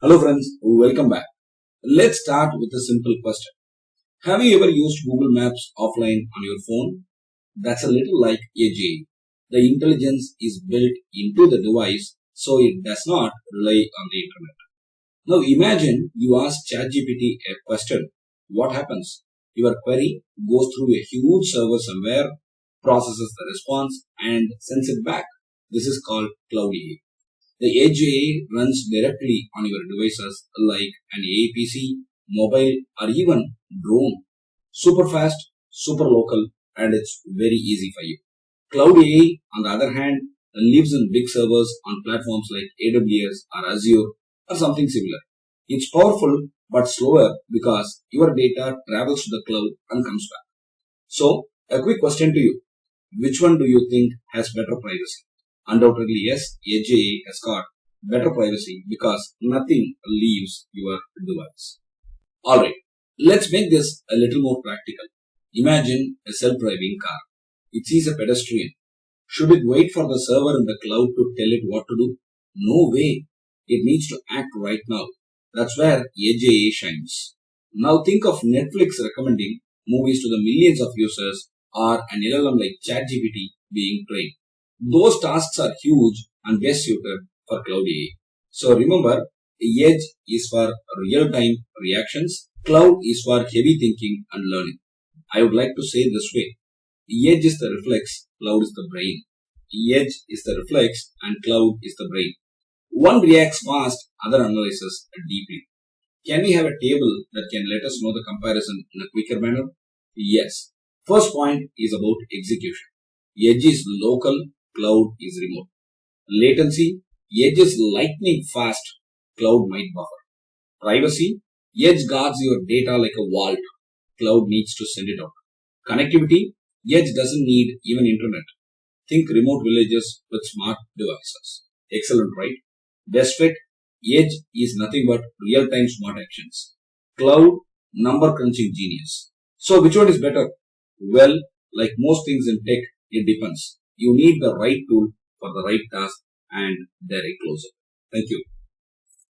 Hello friends, welcome back. Let's start with a simple question. Have you ever used Google Maps offline on your phone? That's a little like AI. The intelligence is built into the device so it does not rely on the internet. Now imagine you ask ChatGPT a question. What happens? Your query goes through a huge server somewhere, processes the response and sends it back. This is called cloud AI. The Edge AI runs directly on your devices like an AI PC, mobile, or even drone. Super fast, super local, and it's very easy for you. Cloud AI, on the other hand, lives in big servers on platforms like AWS or Azure or something similar. It's powerful but slower because your data travels to the cloud and comes back. So, a quick question to you. Which one do you think has better privacy? Undoubtedly, yes, Edge AI has got better privacy because nothing leaves your device. Alright, let's make this a little more practical. Imagine a self-driving car. It sees a pedestrian. Should it wait for the server in the cloud to tell it what to do? No way. It needs to act right now. That's where Edge AI shines. Now think of Netflix recommending movies to the millions of users or an LLM like ChatGPT being trained. Those tasks are huge and best suited for cloud AI. So remember, Edge is for real-time reactions, cloud is for heavy thinking and learning. I would like to say this way. Edge is the reflex, cloud is the brain. Edge is the reflex and cloud is the brain. One reacts fast, other analyzes deeply. Can we have a table that can let us know the comparison in a quicker manner? Yes. First point is about execution. Edge is local, cloud is remote. Latency, Edge is lightning fast, cloud might buffer. Privacy, Edge guards your data like a vault, cloud needs to send it out. Connectivity, Edge doesn't need even internet. Think remote villages with smart devices. Excellent, right? Best fit, Edge is nothing but real-time smart actions. Cloud, number crunching genius. So which one is better? Well, like most things in tech, it depends. You need the right tool for the right task and they're closer. Thank you.